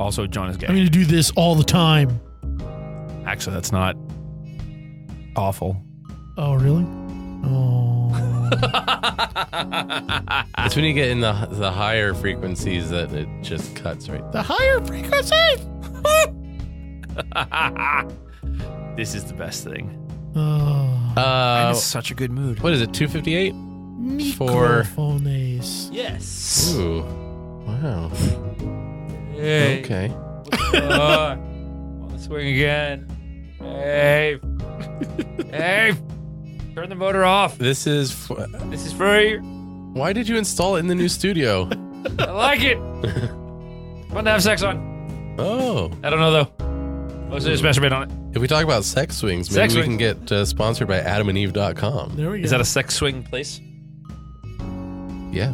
Also, John is gay. I'm going to do this all the time. Actually, that's not awful. Oh, really? Oh. It's when you get in the higher frequencies that it just cuts right. The higher frequency. This is the best thing. Oh. I'm in such a good mood. What is it? 258? Microphones. Yes. Ooh. Wow. Hey. Okay. On the swing again. Hey. Hey. Turn the motor off. This is free. Why did you install it in the new studio? I like it. Fun to have sex on. Oh. I don't know, though. Mostly just masturbate on it. If we talk about sex swings, maybe we can get sponsored by adamandeve.com. There we go. Is that a sex swing place? Yeah.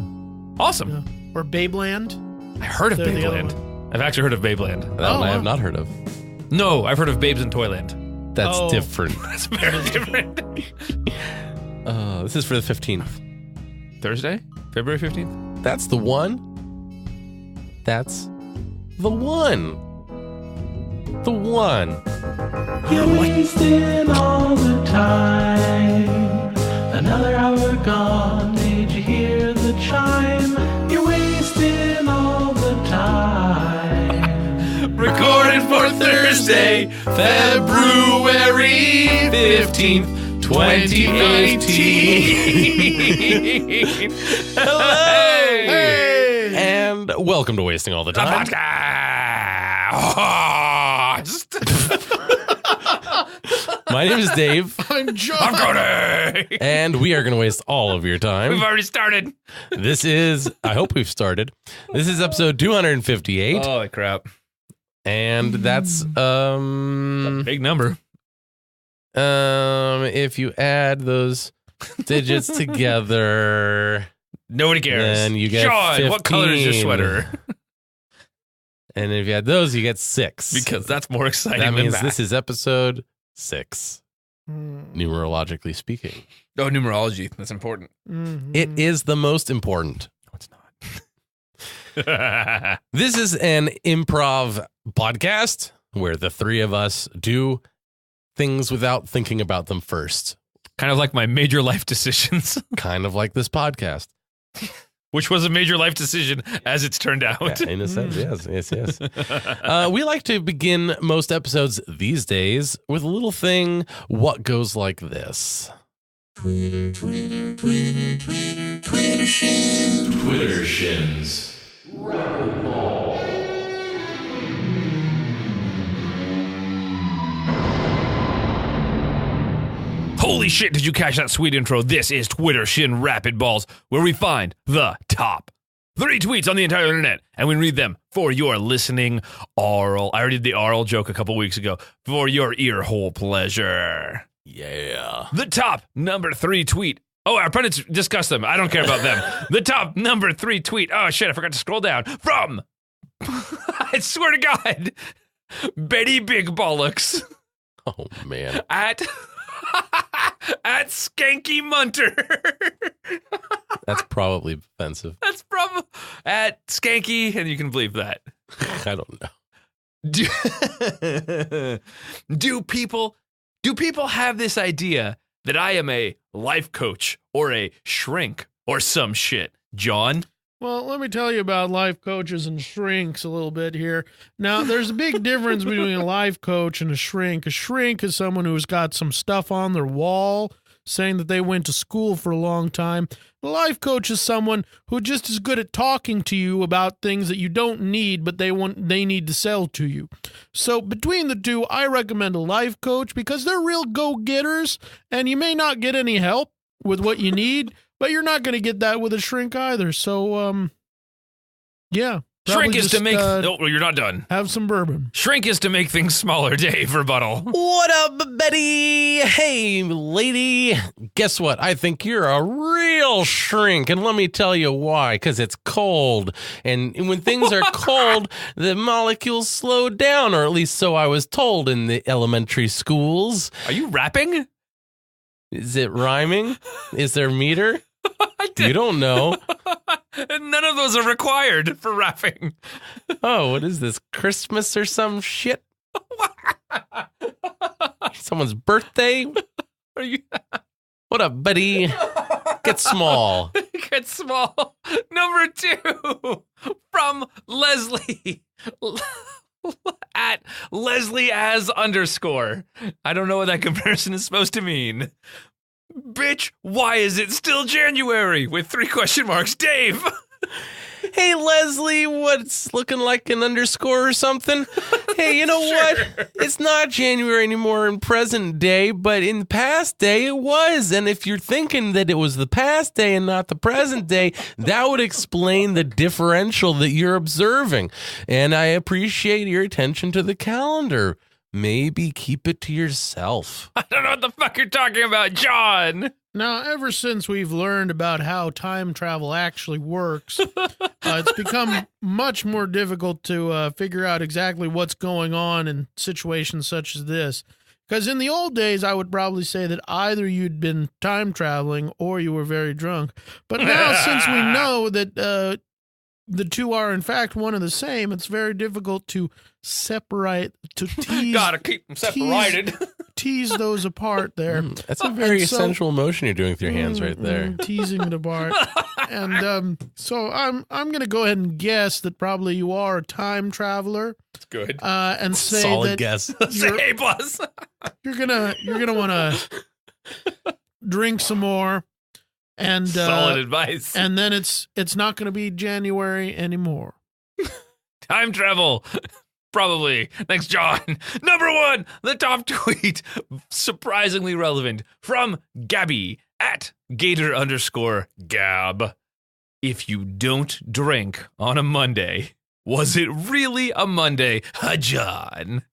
Awesome. Yeah. Or Babeland. I heard of They're the other Babeland. I've actually heard of Babeland. That one I wow. have not heard of. No, I've heard of Babes in Toyland. That's Oh. different. That's very different. This is for the 15th. Thursday? February 15th? That's the one. That's the one. The one. You're wasting all the time. Another hour gone. Did you hear the chime? You're wasting all the time. Recorded for Thursday, February 15th, 2018. Hello! Hey! And welcome to Wasting All the Time. My name is Dave. I'm John. I'm Cody. And we are going to waste all of your We've time. already started. This is, I hope we've started. This is episode 258. Holy crap. And that's, Big number. if you add those digits together, Nobody cares. then you get John, what color is your 15. swetter? And if you add those, you get 6. Because that's more exciting that than means that. this is episode 6, Mm. numerologically speaking. Oh, numerology. That's important. Mhm. It is the most important. No, it's not. This is an improv podcast where the three of us do things without thinking about them first. Kind of like my major life decisions, Kind of like this podcast. which was a major life decision as it's turned out. Yeah, in a sense, yes. We like to begin most episodes these days with a little thing, what goes like this. Twitter shins. Holy shit, did you catch that sweet intro? This is Twitter Shin Rapidballs, where we find the top 3 tweets on the entire internet, and we read them for your listening oral. I already did the oral joke a couple weeks ago. For your ear hole pleasure. Yeah. The top number 3 tweet. Oh, our pundits discuss them. I don't care about them. The top number 3 tweet. Oh, shit, I forgot to scroll down. From, I swear to God, Betty Big Bollocks Oh, man. at Skanky Munter. That's probably offensive. That's probably at Skanky, and you can believe that. I don't know. Do people have this idea that I am a life coach or a shrink or some shit? John? Well, let me tell you about life coaches and shrinks a little bit here. Now, there's a big difference between a life coach and a shrink. A shrink is someone who's got some stuff on their wall saying that they went to school for a long time. A life coach is someone who just is good at talking to you about things that you don't need, but they need to sell to you. So between the two, I recommend a life coach because they're real go-getters, and you may not get any help with what you need, but you're not going to get that with a shrink either. So, yeah. Shrink is just, to make... no, you're not done. have some bourbon. Shrink is to make things smaller, Dave Rebuttal. What up, Betty? Hey, lady. Guess what? I think you're a real shrink, and let me tell you why. Because it's cold, and when things are cold, the molecules slow down, or at least so I was told in the elementary schools. Are you rapping? Is it rhyming? Is there meter? You don't know. None of those are required for rapping. Oh, what is this? Christmas or some shit? Someone's birthday? Are you? What up, buddy? Get small. Get small. Number 2 from Leslie. At Leslie as _ I don't know what that comparison is supposed to mean. Bitch, why is it still January? With 3 question marks. Dave. Hey, Leslie, what's looking like an underscore or something? Hey, you know what? It's not January anymore in present day, but in past day it was. And if you're thinking that it was the past day and not the present day, that would explain the differential that you're observing. And I appreciate your attention to the calendar. Maybe keep it to yourself. I don't know what the fuck you're talking about, John. Now, ever since we've learned about how time travel actually works, it's become much more difficult to figure out exactly what's going on in situations such as this. Because in the old days, I would probably say that either you'd been time traveling or you were very drunk. But now, since we know that the two are in fact one and the same, it's very difficult to separate, to tease. Gotta keep them separated. Tease those apart there. That's a very sensual motion you're doing with your hands right there. Teasing it apart. And so I'm going to go ahead and guess that probably you are a time traveler. That's good. And say Solid that guess. Say A+. you're gonna want to drink some more. And solid advice. And then it's not going to be January anymore. Time travel. Probably. Thanks, John. Number 1, the top tweet, surprisingly relevant, from Gabby at Gator _Gab. If you don't drink on a Monday, was it really a Monday, John?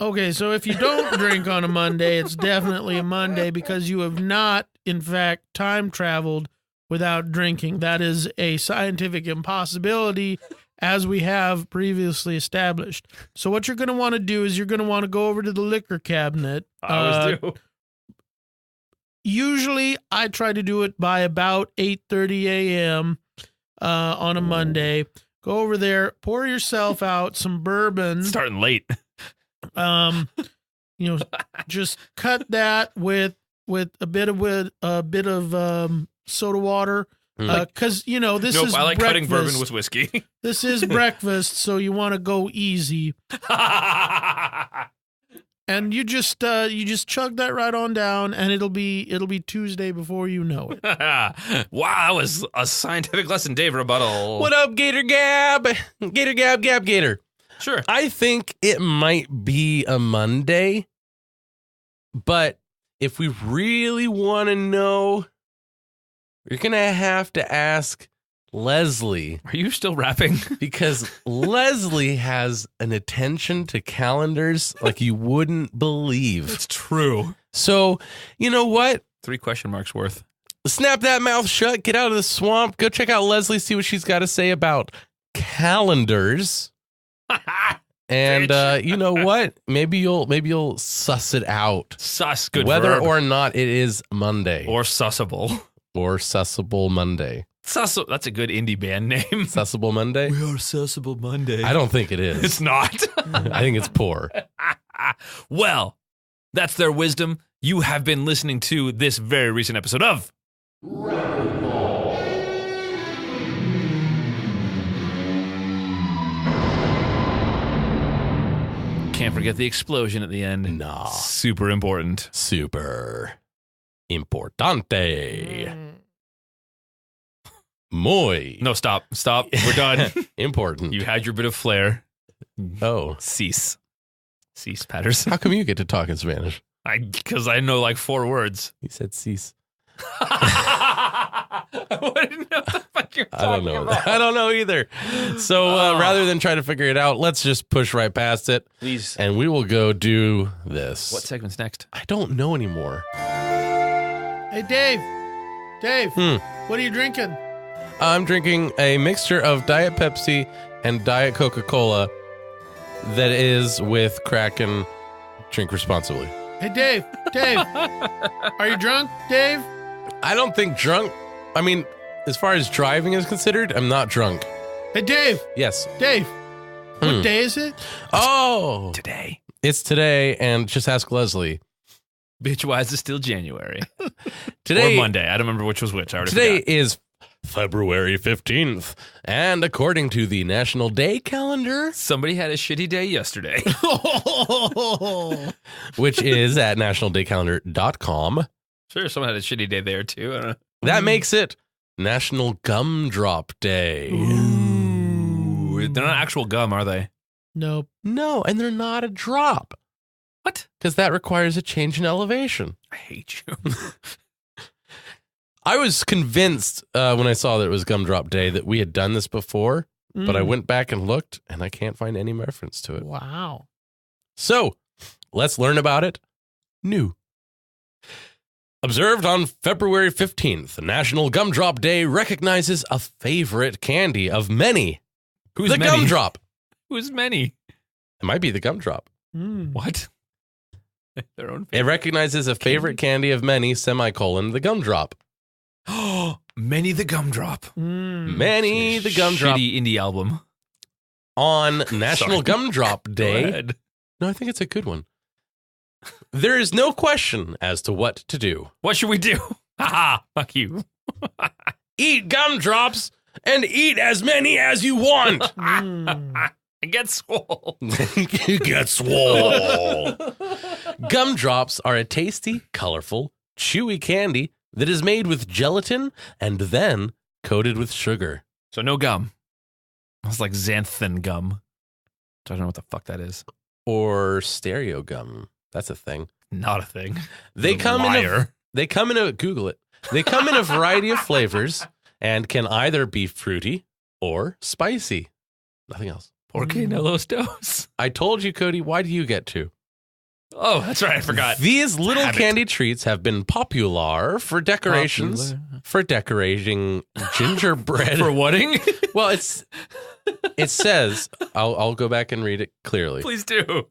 Okay, so if you don't drink on a Monday, it's definitely a Monday because you have not, in fact, time traveled without drinking. That is a scientific impossibility, as we have previously established. So what you're going to want to do is you're going to want to go over to the liquor cabinet. I always do. Usually, I try to do it by about 8:30 a.m. On a Monday. Go over there, pour yourself out some bourbon. Starting late. Just cut that with a bit of soda water. Because, this is I like breakfast. cutting bourbon with whiskey. This is breakfast, so you want to go easy. And you just chug that right on down, and it'll be Tuesday before you know it. Wow, that was a scientific lesson, Dave Rebuttal. What up, Gator Gab? Gator Gab, Gab Gator. Sure. I think it might be a Monday, but if we really want to know, you're going to have to ask Leslie. Are you still rapping? Because Leslie has an attention to calendars like you wouldn't believe. It's true. So, you know what? 3 question marks worth. Snap that mouth shut. Get out of the swamp. Go check out Leslie, see what she's got to say about calendars. And you know what? Maybe you'll suss it out. Suss, good whether verb. or not it is Monday Or sussable. or Sussable Monday. That's a good indie band name. Sussable Monday. We are Sussable Monday. I don't think it is. It's not. I think it's poor. Well, that's their wisdom. You have been listening to this very recent episode of Can't forget the explosion at the end. Nah. Super important. Super importante. Muy. No, stop. We're done. Important. You had your bit of flair. Oh. Cease, Patterson. How come you get to talk in Spanish? Because I know like 4 words. He said cease. I wouldn't know what the fuck you're talking about. I don't know either. So rather than try to figure it out, let's just push right past it. Please. And we will go do this. What segment's next? I don't know anymore. Hey, Dave. What are you drinking? I'm drinking a mixture of Diet Pepsi and Diet Coca-Cola that is with Kraken. Drink responsibly. Hey, Dave. Are you drunk, Dave? I don't think drunk I mean, as far as driving is considered, I'm not drunk. Hey, Dave. Yes. Dave. What day is it? Oh, Today. it's today, and just ask Leslie. Bitch, why is it still January? Today, Or Monday. I don't remember which was which. I already today forgot. is February 15th, and according to the National Day calendar, Somebody had a shitty day yesterday. which is at nationaldaycalendar.com, Sure, someone had a shitty day there too. I don't know. that makes it National Gumdrop Day. Ooh, they're not actual gum, are they? Nope. No, and they're not a drop, What? because that requires a change in elevation. I hate you. I was convinced when I saw that it was Gumdrop Day that we had done this before, but I went back and looked, and I can't find any reference to it. Wow. So, let's learn about it new. Observed on February 15th, National Gumdrop Day recognizes a favorite candy of many. Who's the many? gumdrop. Who's many? It might be the gumdrop. What? Their own It recognizes a favorite candy of many, semicolon, the gumdrop. Many the Gumdrop. Many the gumdrop. Shitty indie album. On National Sorry. Gumdrop Go Day. ahead. No, I think it's a good one. There is no question as to what to do. What should we do? Haha, fuck you. Eat gumdrops and eat as many as you want. Get swole. You get swole. Gumdrops are a tasty, colorful, chewy candy that is made with gelatin and then coated with sugar. So no gum. It's like xanthan gum. Don't know what the fuck that is. Or stereo gum. That's a thing. Not a thing. They You come liar. in a Google it. They come in a variety of flavors and can either be fruity or spicy. Nothing else. Porque no los dos. I told you, Cody, why do you get to? Oh, that's right. I forgot. These little Habit. candy treats have been popular for decorations, for decorating gingerbread. For wedding? Well, it says, I'll go back and read it clearly. Please do.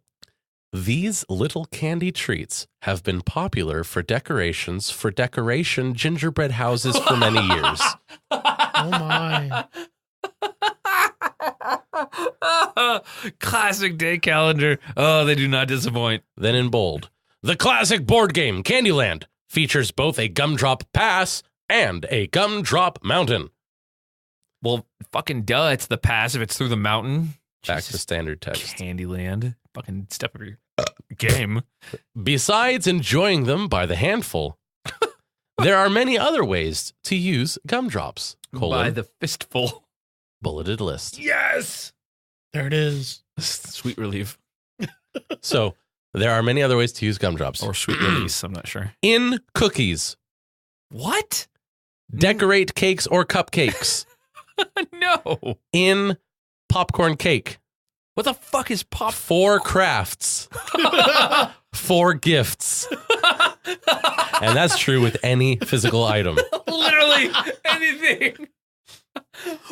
These little candy treats have been popular for decorations for decoration gingerbread houses for many years. Oh, my. Classic day calendar. Oh, they do not disappoint. Then in bold, the classic board game Candyland features both a gumdrop pass and a gumdrop mountain. Well, fucking duh. It's the pass if it's through the mountain. Back to Jesus, standard text. Candyland. Fucking step up your game. Besides enjoying them by the handful, there are many other ways to use gumdrops. By the fistful. Bulleted list. Yes. There it is. Sweet relief. So there are many other ways to use gumdrops. Or sweet release. I'm not sure. In cookies, What? decorate cakes or cupcakes. No. In popcorn cake, What the fuck is pop? for crafts, for gifts. And that's true with any physical item. Literally anything.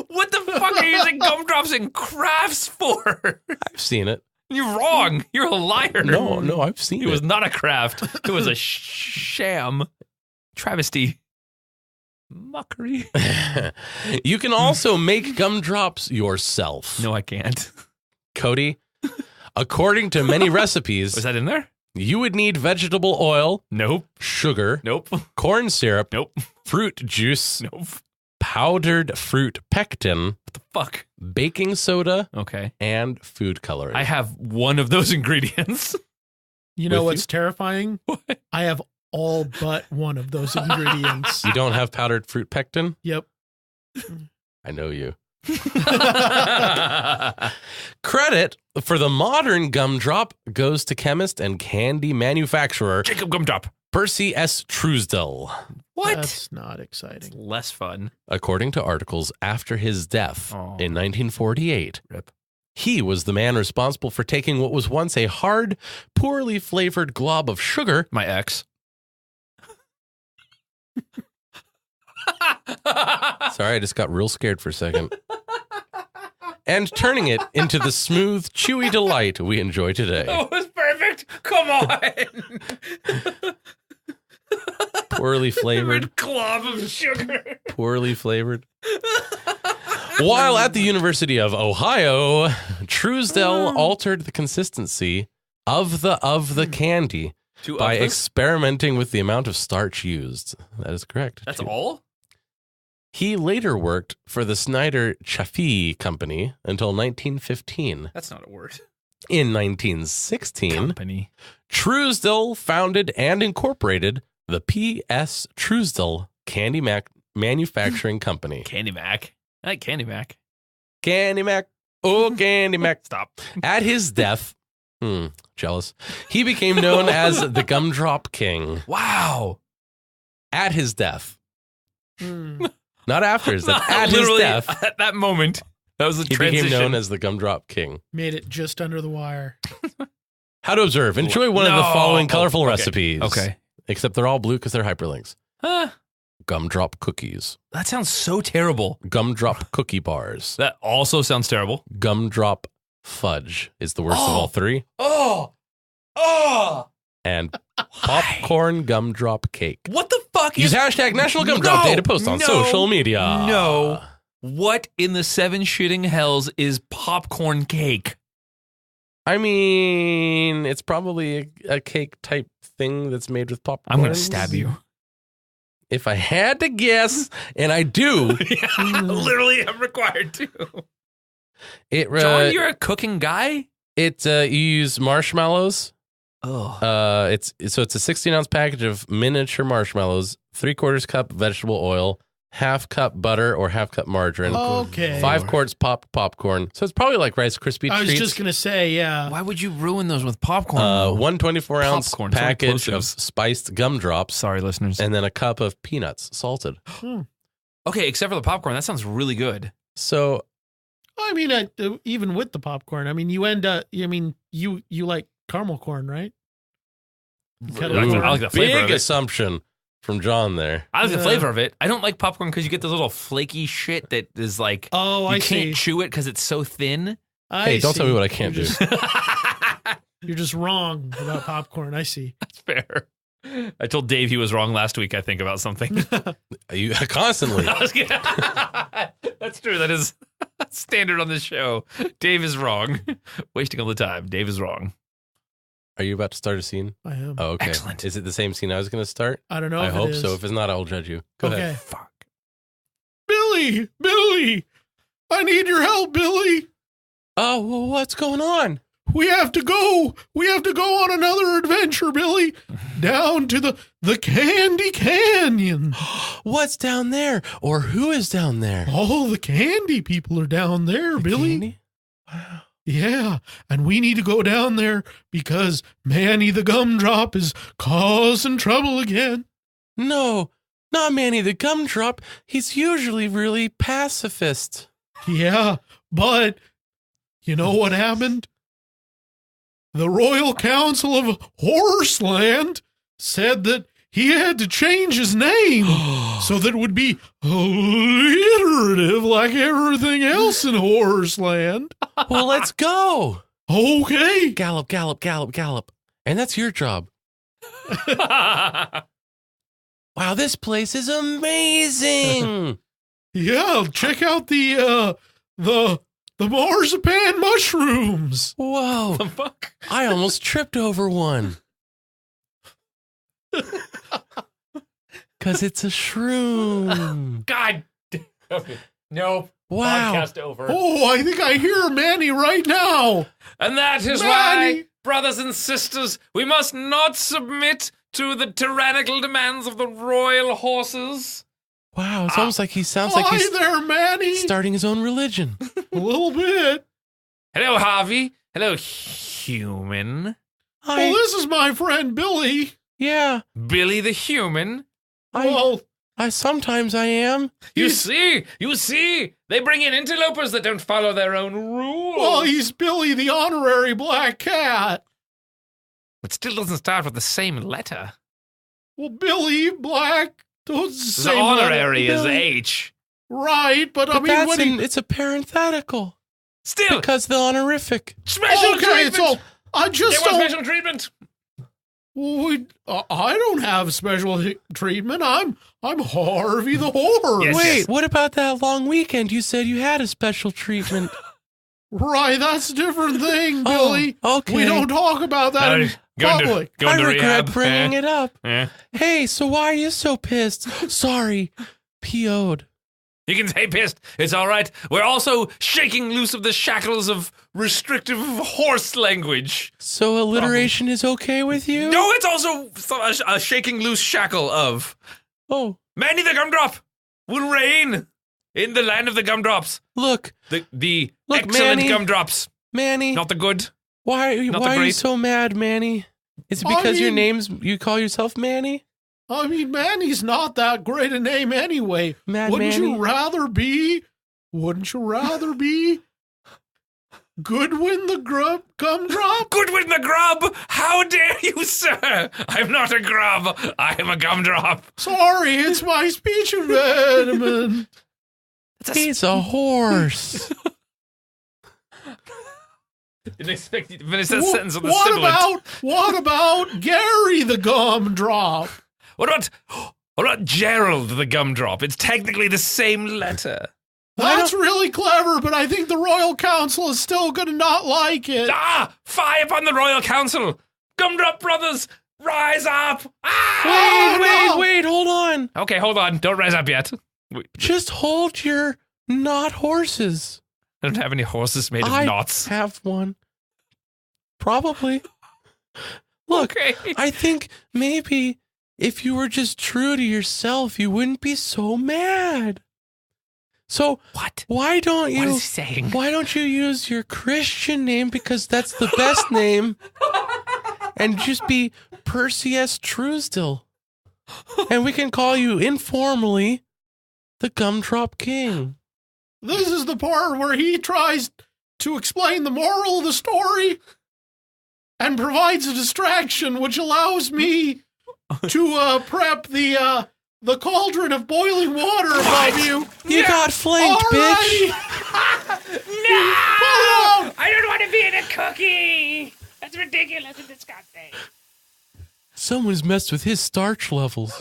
What the fuck are you using gumdrops and crafts for? I've seen it. You're wrong. You're a liar. No, I've seen It it. was not a craft. It was a sham. Travesty. Mockery. You can also make gumdrops yourself. No, I can't. Cody, according to many recipes, Was that in there? you would need vegetable oil, Nope. sugar, Nope. corn syrup, Nope. fruit juice, Nope. powdered fruit pectin, What the fuck? baking soda, Okay. and food coloring. I have one of those ingredients. You know With what's terrifying? What? I have all but one of those ingredients. You don't have powdered fruit pectin? Yep. I know you. Credit for the modern gumdrop goes to chemist and candy manufacturer Jacob Gumdrop. Percy S. Truesdell. What? That's not exciting. Less fun. According to articles after his death Oh. in 1948, Rip. he was the man responsible for taking what was once a hard, poorly flavored glob of sugar. My ex. Sorry, I just got real scared for a second. And turning it into the smooth, chewy delight we enjoy today. That was perfect. Come on. Poorly flavored. Glob of sugar. Poorly flavored. While at the University of Ohio, Truesdell altered the consistency of the candy by experimenting with the amount of starch used. That is correct. That's all? He later worked for the Snyder Chaffee Company until 1915. That's not a word. In 1916, Company. Truesdell founded and incorporated the P.S. Truesdell Candy Mac Manufacturing Company. Candy Mac. I like Candy Mac. Candy Mac. Oh, Candy Mac. Stop. At his death, jealous, he became known as the Gumdrop King. Wow. At his death. Mm. Not after his death. At his Literally, death. at that moment. That was a He transition. became known as the Gumdrop King. Made it just under the wire. How to observe. Enjoy one of the No. following colorful Okay. recipes. Okay. Except they're all blue because they're hyperlinks. Huh. Gumdrop cookies. That sounds so terrible. Gumdrop cookie bars. That also sounds terrible. Gumdrop fudge is the worst of all three. Oh. And popcorn gumdrop cake. What the fuck Use is... hashtag National Gumdrop Day to post on social media. No. What in the seven shitting hells is popcorn cake? I mean, it's probably a cake type thing that's made with popcorn. I'm going to stab you. If I had to guess, and I do, Literally, I'm required to. John, you're a cooking guy? you use marshmallows. Oh. It's a 16-ounce package of miniature marshmallows, 3/4 cup vegetable oil, 1/2 cup butter or 1/2 cup margarine, Okay. 5 quarts popped popcorn. So it's probably like Rice Krispie I was treats. just going to say, yeah. Why would you ruin those with popcorn? 1 24-ounce Popcorn, so package of explosives. spiced gumdrops, Sorry, listeners. and then a cup of peanuts, salted. Okay, except for the popcorn. That sounds really good. So I mean, even with the popcorn, I mean, you end up, you like caramel corn, right? I like the flavor big of it. assumption from John there. I like the Yeah. flavor of it. I don't like popcorn because you get this little flaky shit that is like, Oh, you I can't see. chew it because it's so thin. Hey, don't tell me what I can't do. You're just wrong about popcorn. I see. That's fair. I told Dave he was wrong last week, I think, about something. You constantly. I was kidding. That's true. That is standard on this show. Dave is wrong. Wasting all the time. Dave is wrong. Are you about to start a scene? I am. Oh, okay. Excellent. Is it the same scene I was going to start? I don't know. I if it hope is. so. If it's not, I'll judge you. Go Okay. ahead. Fuck. Billy, I need your help, Billy. Oh, well, what's going on? We have to go. We have to go on another adventure, Billy. Down to the Candy Canyon. What's down there? Or who is down there? All the candy people are down there, Billy. Candy? Wow. Yeah, and we need to go down there because Manny the Gumdrop is causing trouble again. No, not Manny the Gumdrop. He's usually really pacifist. Yeah, but you know what happened? The Royal Council of Horseland said that he had to change his name so that it would be alliterative like everything else in Horseland. Well, let's go. Okay. Gallop, gallop, gallop, gallop. And that's your job. Wow, this place is amazing. Yeah, check out the marzipan mushrooms. Whoa. The fuck? I almost tripped over one. Because it's a shroom. God. No. Wow. Podcast over. Oh, I think I hear Manny right now. And that is Manny. why, brothers and sisters, we must not submit to the tyrannical demands of the royal horses. Wow, it's almost like he sounds Hi like he's there, Manny. starting his own religion. A little bit. Hello, Harvey. Hello, human. Well, this is my friend Billy. Yeah, Billy the human. Well, I sometimes I am. You see, they bring in interlopers that don't follow their own rules. well, he's Billy the honorary black cat. But still doesn't start with the same letter. Well, Billy Black. Those The same honorary is Billy. H. Right, but I But mean, that's when he... it's a parenthetical. Still, Because the honorific. special Okay, treatment. so I They just want don't... special treatment. I don't have special treatment. I'm Harvey the horse. Yes, Wait, what about that long weekend? You said you had a special treatment. Right, that's a different thing, Billy. Okay. We don't talk about that in public. I regret bringing it. it up. Yeah. Hey, so why are you so pissed? Sorry, PO'd. You can stay pissed. It's all right. We're also shaking loose of the shackles of restrictive horse language. So alliteration is okay with you? No, it's also a shaking loose shackle of Oh, Manny the Gumdrop will reign in the land of the Gumdrops. look, The Look, excellent Manny. Gumdrops. Manny. Not the good. Why are you Not the why are you great. so mad, Manny? Is it I because your mean- name's you call yourself Manny? I mean, Manny's not that great a name anyway. Mad Wouldn't Manny? you rather be Goodwin the Gumdrop? Goodwin the Grub. How dare you, sir? I'm not a grub. I am a Gumdrop. Sorry, it's my speech impediment. He's a horse. Didn't expect you to finish that sentence with a What sibilant. about Gary the Gumdrop? What about Gerald the Gumdrop? It's technically the same letter. That's really clever, but I think the Royal Council is still going to not like it. Fie upon the Royal Council! Gumdrop brothers, rise up! Ah! Wait, hold on. Okay, hold on. Don't rise up yet. Just hold your not horses. I don't have any horses made of I knots. have one. Probably. Look, Okay. I think maybe if you were just true to yourself, you wouldn't be so mad. So What? why don't What is you he saying? why don't you use your Christian name because that's the best name and just be Percy S. Truesdell. And we can call you informally the Gumdrop King. This is the part where he tries to explain the moral of the story and provides a distraction which allows me to prep the cauldron of boiling water above you. You got flanked, Alrighty. bitch. No! I don't want to be in a cookie! That's ridiculous and disgusting. Someone's messed with his starch levels.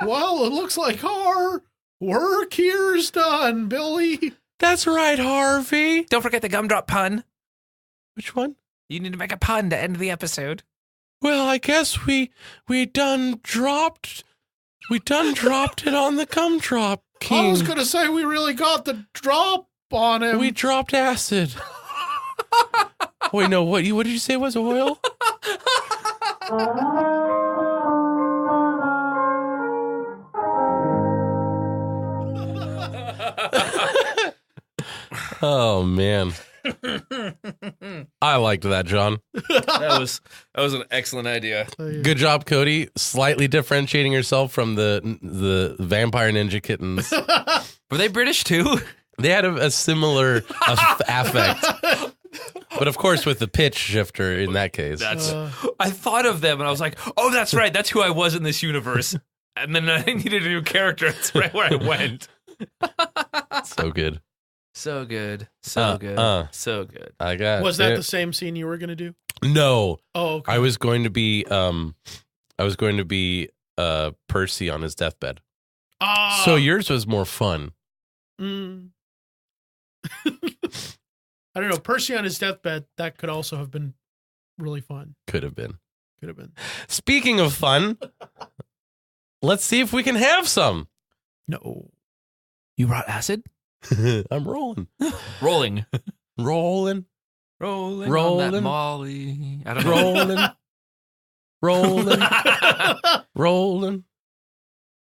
Well, it looks like our work here's done, Billy. That's right, Harvey. Don't forget the Gumdrop pun. Which one? You need to make a pun to end the episode. Well, I guess we done dropped it on the Gumdrop King. I was going to say we really got the drop on him. We dropped acid. Wait, no, what did you say was oil? Oh man. I liked that, John. That was an excellent idea. Good job, Cody. Slightly differentiating yourself from the vampire ninja kittens. Were they British too? They had a similar affect. But of course with the pitch shifter in that case. I thought of them and I was like, oh, that's right. That's who I was in this universe. And then I needed a new character. That's right where I went. So good. So good. So good. So good. I got Was that the same scene you were going to do? No. Oh, okay. I was going to be Percy on his deathbed. So yours was more fun. I don't know. Percy on his deathbed, that could also have been really fun. Could have been. Could have been. Speaking of fun, let's see if we can have some. No. You brought acid? I'm rolling. Rolling. Rolling. Rolling. Rolling. On that Molly. I don't know. Rolling. Rolling.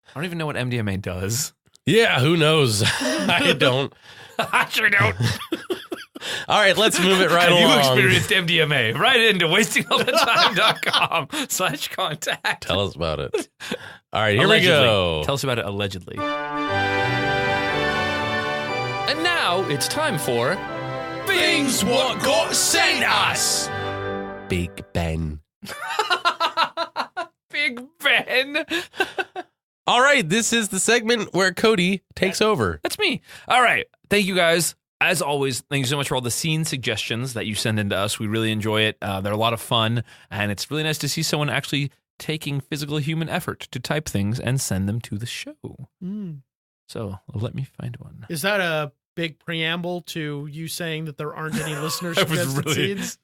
I don't even know what MDMA does. Yeah, who knows? I don't. I sure don't. All right, let's move it right Have along. you experienced MDMA? Right into wastingallthetime.com/contact. Tell us about it. All right, here we go. Tell us about it allegedly. And now it's time for Things What Got Sent Us. Big Ben. Big Ben. All right, this is the segment where Cody takes over. That's me. All right. Thank you guys As always, thank you so much for all the scene suggestions that you send in to us. We really enjoy it. They're a lot of fun, and it's really nice to see someone actually taking physical human effort to type things and send them to the show. Mm. So let me find one. Is that a big preamble to you saying that there aren't any listener suggested scenes?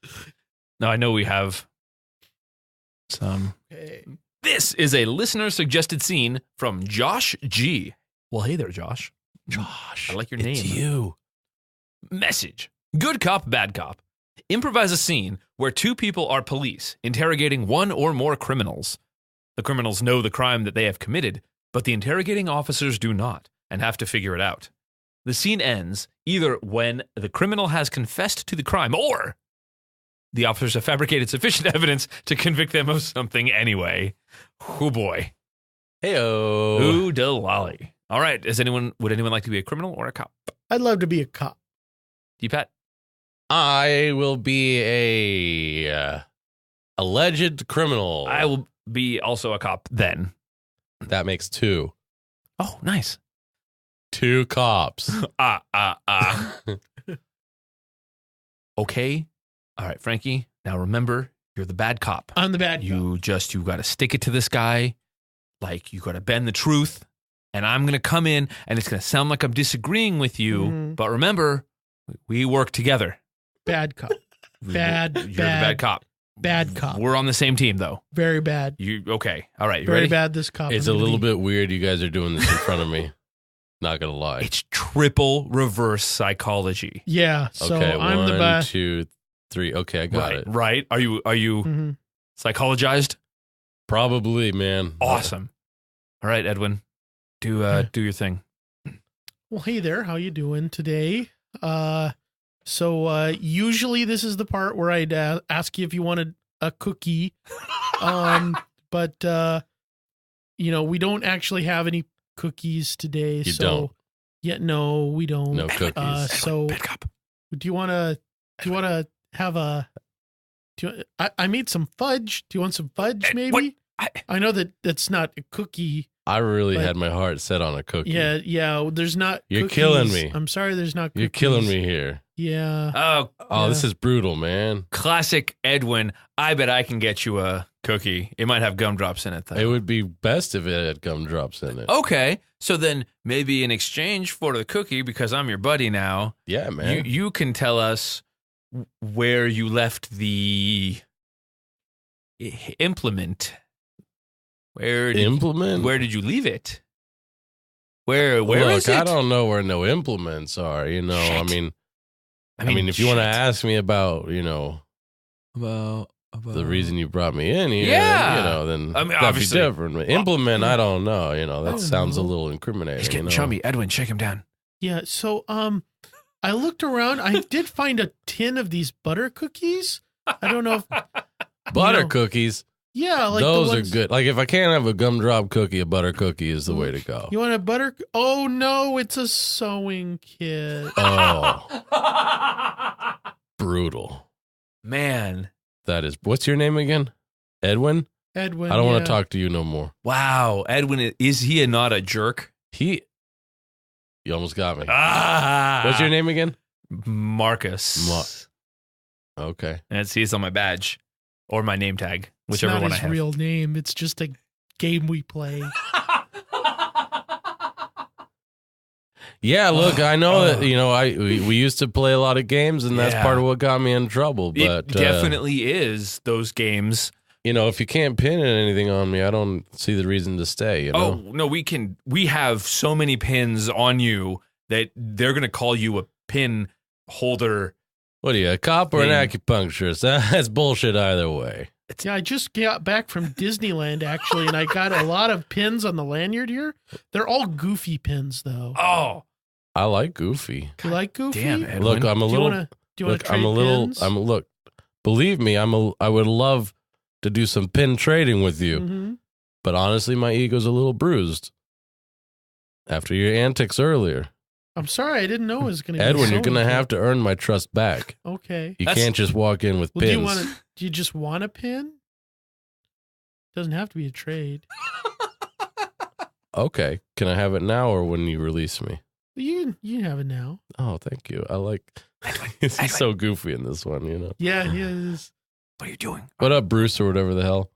No, I know we have some. Okay. This is a listener suggested scene from Josh G. Well, hey there, Josh. Josh, I like your name. It's you. Message. Good cop, bad cop. Improvise a scene where two people are police interrogating one or more criminals. The criminals know the crime that they have committed, but the interrogating officers do not and have to figure it out. The scene ends either when the criminal has confessed to the crime or the officers have fabricated sufficient evidence to convict them of something anyway. Oh boy. Heyo. Ooh, delolly. All right. Would anyone like to be a criminal or a cop? I'd love to be a cop. D-Pat? I will be a alleged criminal. I will be also a cop then. That makes 2. Oh, nice. 2 cops. Okay. All right, Frankie. Now remember, you're the bad cop. I'm the bad cop. You got to stick it to this guy. Like, you got to bend the truth. And I'm going to come in, and it's going to sound like I'm disagreeing with you. Mhm. But remember, we work together. Bad cop. You're the bad cop. Bad cop. We're on the same team, though. Very bad. Okay. All right. You Very ready? bad, this cop. It's a little bit weird you guys are doing this in front of me. Not going to lie. It's triple reverse psychology. Yeah. So Okay, I'm the 1, bad. 2, 3. Okay, I got it. Right. Are you Mhm. psychologized? Probably, man. Awesome. All right, Edwin. Do your thing. Well, hey there. How you doing today? So usually this is the part where I'd ask you if you wanted a cookie. But we don't actually have any cookies today. You so don't? Yeah, no, we don't. No cookies. So Bad cop. do you want to have a I made some fudge. Do you want some fudge maybe? What? I know that that's not a cookie. I really But- had my heart set on a cookie. Yeah, there's not You're cookies. killing me. I'm sorry there's not cookies. You're killing me here. Yeah. Oh, Oh, this is brutal, man. classic Edwin. I bet I can get you a cookie. It might have gumdrops in it, though. It would be best if it had gumdrops in it. Okay, so then maybe in exchange for the cookie, because I'm your buddy now, Yeah, man. you can tell us where you left the implement. Where did you leave it? Where Look, is it? I don't know where no implements are. I Shit. mean, if you want to shit. ask me about, about the reason you brought me in here, Yeah. then I mean, that'd be obviously- different. But implement, I don't know. That don't sounds a know. little incriminating. he's getting you know? chummy. Edwin, shake him down. Yeah, so I looked around. I did find a tin of these butter cookies. I don't know if Butter know, cookies, yeah, like those the are ones, good. Like if I can't have a gumdrop cookie, a butter cookie is the way to go. You want a butter? Oh no, it's a sewing kit. Oh, brutal. Man, That is. What's your name again? Edwin? Edwin. I don't want yeah. to talk to you no more. wow, Edwin, is he not a jerk? You almost got me. Ah, What's your name again? Marcus. Okay. And he's on my badge or my name tag, It's whichever not one I his have. real name. It's just a game we play. Yeah, look, I know that we used to play a lot of games, and that's Yeah. part of what got me in trouble. But It definitely is those games. if you can't pin anything on me, I don't see the reason to stay. Oh no, we have so many pins on you that they're gonna call you a pin holder. What are you, a cop or an Thing. acupuncturist? That's bullshit either way. Yeah, I just got back from Disneyland actually, and I got a lot of pins on the lanyard here. They're all goofy pins though. Oh, I like Goofy. You like goofy? damn, Edwin. Look, I'm a Do you little. want to Look, trade I'm a little. pins? Look. Believe me, I would love to do some pin trading with you, Mhm. but honestly, my ego's a little bruised after your antics earlier. I'm sorry, I didn't know it was going to be. Edwin, you're sewing gonna kit. have to earn my trust back. Okay. You That's- can't just walk in with Well, pins. do you just want a pin? Doesn't have to be a trade. Okay, can I have it now or when you release me? You can have it now. Oh, thank you. I like. He's so goofy in this one, you know. Yeah, he is. What are you doing? What up, Bruce, or whatever the hell?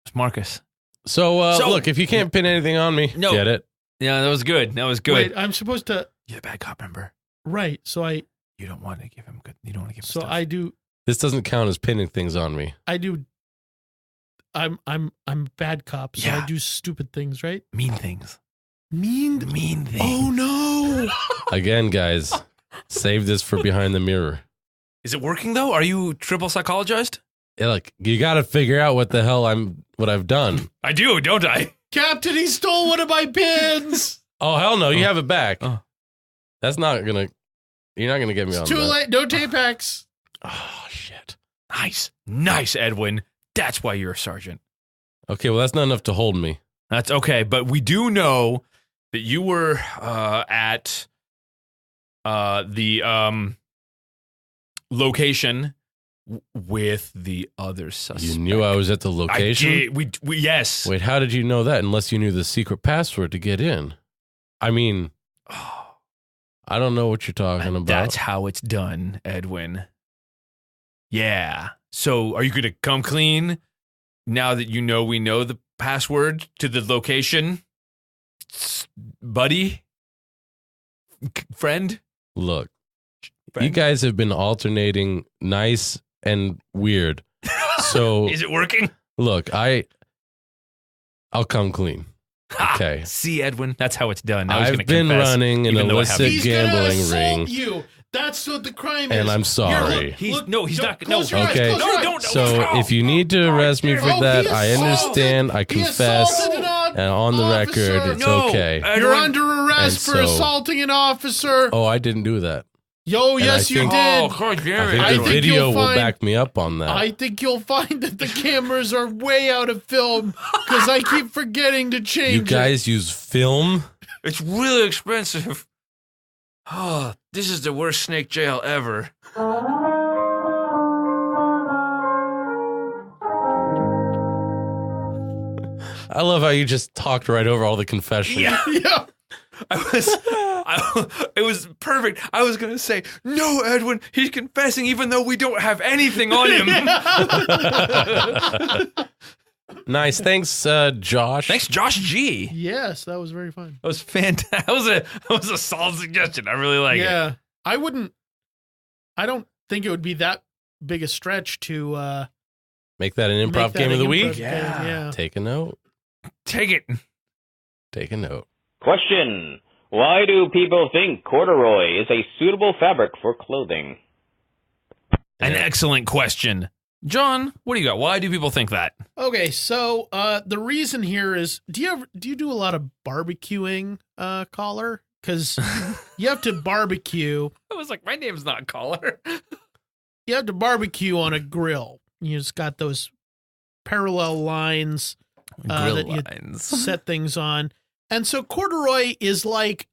It's Marcus. So, look, if you can't pin anything on me, No. get it. Yeah, that was good. That was good. Wait, I'm supposed to. You're a bad cop, remember? Right. So I. You don't want to give him good. You don't want to give him So stuff. I do. This doesn't count as pinning things on me. I do. I'm bad cop, so Yeah. I do stupid things, right? mean things. Mean. Mean things. Oh no! Again, guys, save this for behind the mirror. Is it working though? Are you triple psychologized? Yeah, like you got to figure out what I've done. I do, don't I? Captain, he stole one of my pins. Oh hell no, you have it back. Oh. That's not gonna. You're not gonna get me on It's too that. late. No Tapex. Oh shit. Nice, Edwin. That's why you're a sergeant. Okay, well that's not enough to hold me. That's okay, but we do know that you were at the location with the other suspect. You knew I was at the location. I did. We yes. Wait, how did you know that? Unless you knew the secret password to get in. I mean, I don't know what you're talking about. That's how it's done, Edwin. Yeah. So, are you going to come clean now that you know we know the password to the location, buddy, friend? Look, you guys have been alternating nice and weird. So Is it working? look, I'll come clean. Ha! Okay. See, Edwin, that's how it's done. I was I've gonna been confess, running an even though I illicit haven't. He's gonna gambling assault ring, you. That's what the crime and is. I'm sorry. Here, He's look, he's don't- not. No, close your eyes, Okay. close your No, eyes. don't. So if you need to arrest me for Oh, that, he I assaulted- understand. I he confess, assaulted and on the officer. record, it's No, okay. Edwin. You're under arrest And for so- assaulting an officer. Oh, I didn't do that. Yo, and yes, I you think- did. Oh, God I damn think it! I the think video you'll will find- back me up on that. I think you'll find that the cameras are way out of film because I keep forgetting to change You guys use film? It's really expensive. Oh, this is the worst snake jail ever. I love how you just talked right over all the confession. Yeah. it. Yeah. It was perfect. I was going to say, no, Edwin, he's confessing even though we don't have anything on him. Nice. Thanks, Josh. Thanks, Josh G. Yes, that was very fun. That was fantastic. That was a solid suggestion. I really like it. Yeah. I don't think it would be that big a stretch to Make that an make improv that game of an the improv week? game, Yeah. yeah. Take a note. Take it. Take a note. Question. Why do people think corduroy is a suitable fabric for clothing? An Yeah. excellent question. John, what do you got? Why do people think that? Okay, so the reason here is do you do a lot of barbecuing, caller? Because you have to barbecue. I was like, my name's not Caller. You have to barbecue on a grill. You just got those parallel lines Grill that you lines. set things on. And so corduroy is like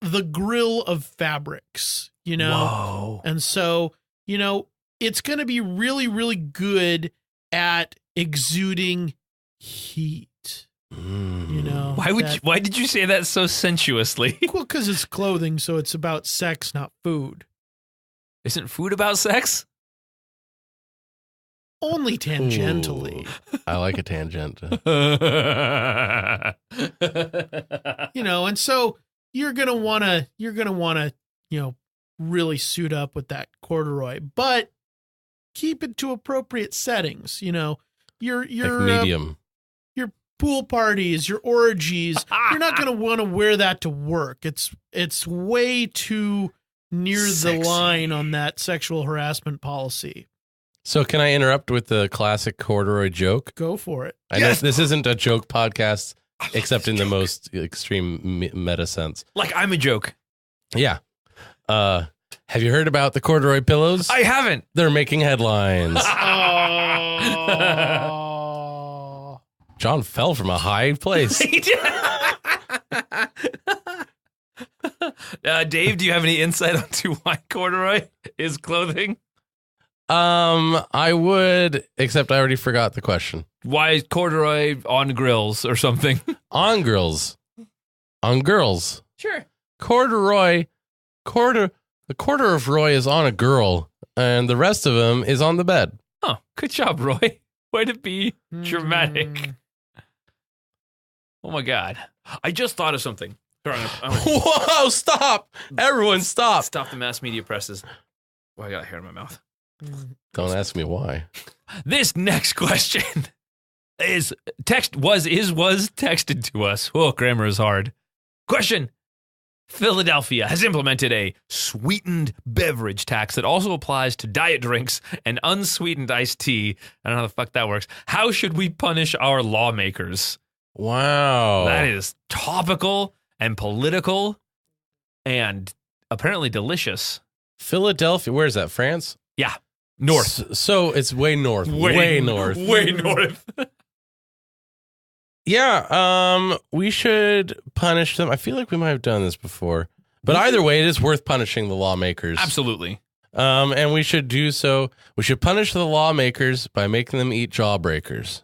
the grill of fabrics, you know? Whoa. And so, you know, it's going to be really, really good at exuding heat, you know? Why did you say that so sensuously? Well, because it's clothing, so it's about sex, not food. Isn't food about sex? Only tangentially. Ooh, I like a tangent. You know, and so you're gonna wanna, you know, really suit up with that corduroy, but keep it to appropriate settings. You know, your Like medium. your pool parties, your orgies. You're not gonna want to wear that to work. It's way too near Sexy. the line on that sexual harassment policy. So can I interrupt with the classic corduroy joke? Go for it. I know this isn't a joke podcast, except in the most extreme meta sense. Like I'm a joke. Yeah. Have you heard about the corduroy pillows? I haven't. They're making headlines. Oh. John fell from a high place. Dave, do you have any insight onto why corduroy is clothing? I would, except I already forgot the question. Why is corduroy on grills or something? On girls. On girls. Sure. corduroy, the quarter of Roy is on a girl, and the rest of him is on the bed. Oh, good job, Roy. Way to be dramatic. Oh my God. I just thought of something. Whoa, stop. Everyone stop. Stop the mass media presses. Oh, I got hair in my mouth. Don't ask me why. This next question was texted to us. Oh, grammar is hard. Question. Philadelphia has implemented a sweetened beverage tax that also applies to diet drinks and unsweetened iced tea. I don't know how the fuck that works. How should we punish our lawmakers? Wow. That is topical and political and apparently delicious. Philadelphia, where is that? France? Yeah. North. So it's way north. Way north. Way north. Yeah, we should punish them. I feel like we might have done this before. But either way, it is worth punishing the lawmakers. Absolutely. And we should do so. We should punish the lawmakers by making them eat jawbreakers.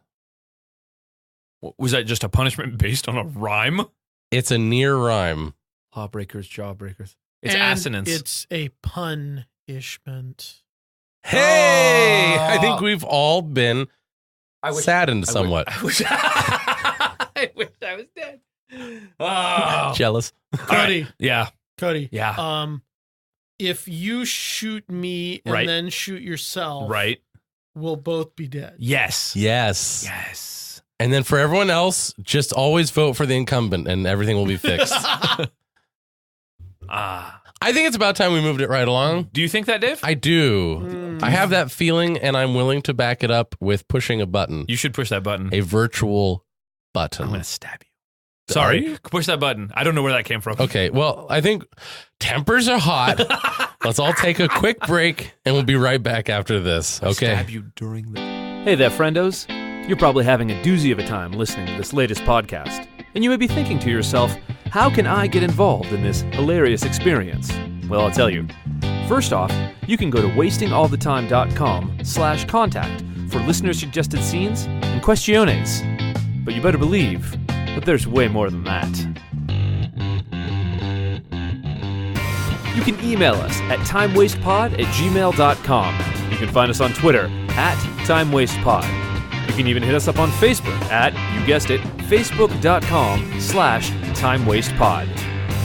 Was that just a punishment based on a rhyme? It's a near rhyme. Lawbreakers, jawbreakers. It's And assonance. It's a punishment. Hey! I think we've all been saddened I somewhat. I wish I was dead. Oh. Jealous. Cody. Yeah. Cody. Yeah. If you shoot me and Right. then shoot yourself, Right. we'll both be dead. Yes. Yes. Yes. And then for everyone else, just always vote for the incumbent and everything will be fixed. I think it's about time we moved it right along. Do you think that, Dave? I do. I have that feeling, and I'm willing to back it up with pushing a button. You should push that button. A virtual button. I'm going to stab you. Sorry. Push that button. I don't know where that came from. Okay, well, I think tempers are hot. Let's all take a quick break, and we'll be right back after this. Okay. Stab you during the... Hey there, friendos. You're probably having a doozy of a time listening to this latest podcast. And you may be thinking to yourself, how can I get involved in this hilarious experience? Well, I'll tell you. First off, you can go to wastingallthetime.com/contact for listener-suggested scenes and questiones. But you better believe that there's way more than that. You can email us at timewastepod@gmail.com. You can find us on Twitter @timewastepod. You can even hit us up on Facebook at, you guessed it, facebook.com/timewastepod.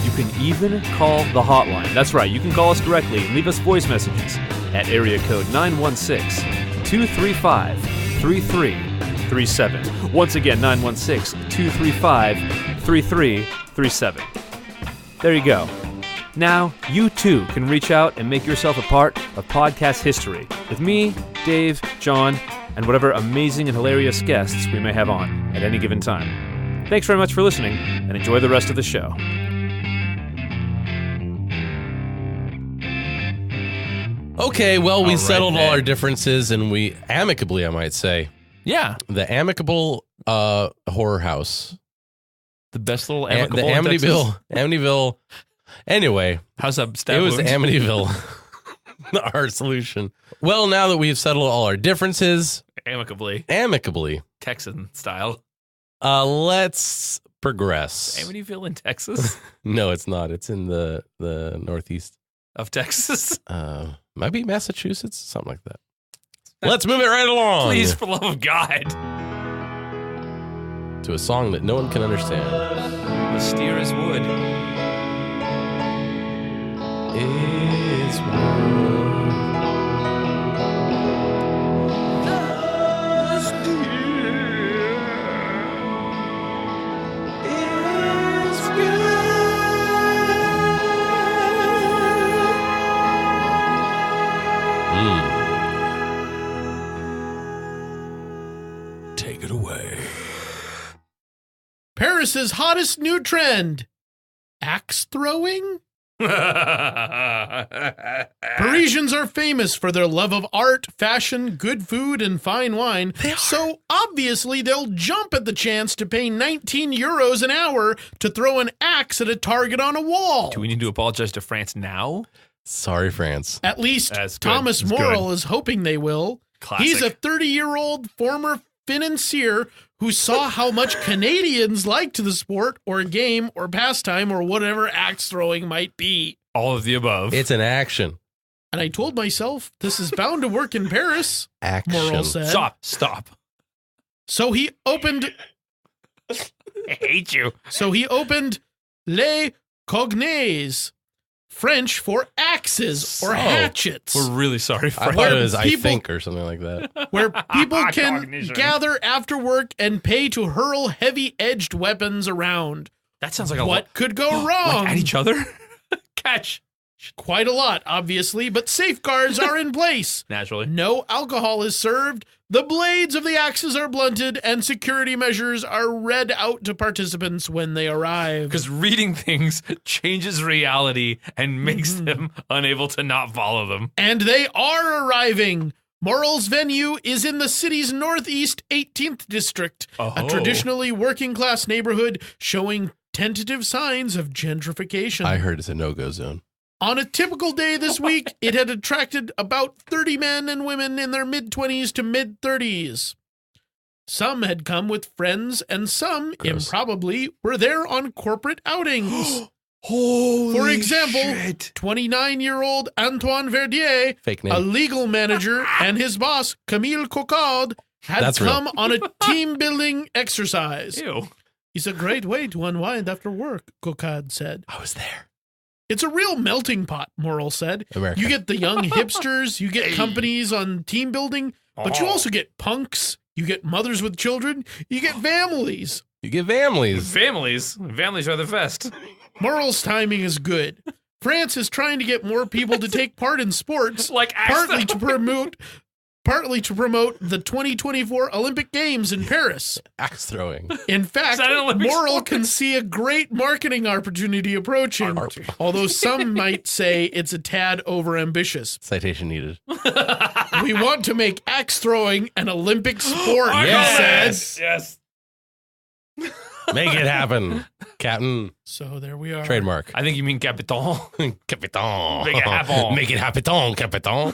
You can even call the hotline. That's right, you can call us directly and leave us voice messages at area code 916-235-3337. Once again, 916-235-3337. There you go. Now, you too can reach out and make yourself a part of podcast history with me, Dave, John, and whatever amazing and hilarious guests we may have on at any given time. Thanks very much for listening, and enjoy the rest of the show. Okay, well, we All right, settled all then. our differences, and we amicably, I might say, Yeah. the amicable horror house. The best little The amicable in Texas. Amityville. Anyway, How's that stab it was wound? Amityville. Our solution. Well, now that we've settled all our differences amicably, Texan style. Let's progress. Amityville in Texas No, it's not. It's in the northeast. of Texas. Might be Massachusetts, something like that. Let's move it right along. Please, for the love of God. To a song that no one can understand. Austere as wood. Is wood. Take it away. Paris's hottest new trend, axe throwing? Parisians are famous for their love of art, fashion, good food, and fine wine. So obviously they'll jump at the chance to pay 19 euros an hour to throw an axe at a target on a wall. Do we need to apologize to France now? Sorry, France. At least That's good. Thomas That's Morrill is hoping they will. Classic. He's a 30-year-old former financier who saw how much Canadians liked the sport or game or pastime or whatever axe throwing might be. All of the above. It's an action. And I told myself, this is bound to work in Paris, Action. Morrill said. Stop. So he opened I hate you. Les Cognets, French for axes or hatchets. We're really sorry for I thought it was I people- think or something like that. where people can Cognition. gather after work and pay to hurl heavy-edged weapons around. That sounds like a What could go lot. wrong? Like at each other? Catch. Quite a lot, obviously, but safeguards are in place. Naturally. No alcohol is served, the blades of the axes are blunted, and security measures are read out to participants when they arrive. Because reading things changes reality and makes them unable to not follow them. And they are arriving. Morrill's venue is in the city's northeast 18th district, a Oh. traditionally working-class neighborhood showing tentative signs of gentrification. I heard it's a no-go zone. On a typical day this week, it had attracted about 30 men and women in their mid-20s to mid-30s. Some had come with friends, and some, Gross. improbably, were there on corporate outings. Holy For example, shit. 29-year-old Antoine Verdier, Fake a name. legal manager, and his boss, Camille Cocard, had That's real. come on a team-building exercise. Ew. It's a great way to unwind after work, Cocard said. I was there. It's a real melting pot, Morrill said. America. You get the young hipsters, you get companies on team building, but you Oh. also get punks, you get mothers with children, you get families. You get families. Families are the best. Morrill's timing is good. France is trying to get more people to take part in sports, Like partly to promote the 2024 Olympic Games in Paris. Axe throwing. In fact, that an Olympic Morrill sport? can see a great marketing opportunity approaching, although some might say it's a tad overambitious. Citation needed. We want to make axe throwing an Olympic sport, Yes. he said. Yes. Make it happen, Captain. So there we are. Trademark. I think you mean Capitan. Capitan. Make it happen. Make it happen, Capitan.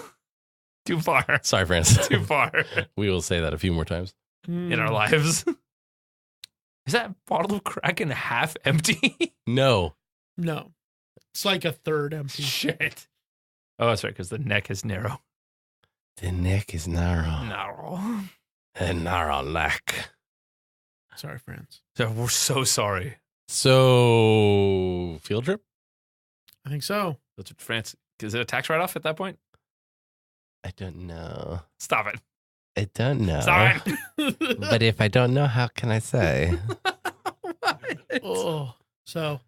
Too far. Sorry, France. Too far We will say that a few more times. in our lives. Is that bottle of Kraken half empty? No. No. It's like a third empty. Shit. Oh, that's right, because the neck is narrow. The neck is narrow. Narrow. A narrow neck. Sorry, France. So we're so sorry. So, field trip? I think so. That's what France. Is it a tax write-off at that point? I don't know. Stop it. I don't know. Stop it. But if I don't know, how can I say? Oh. So,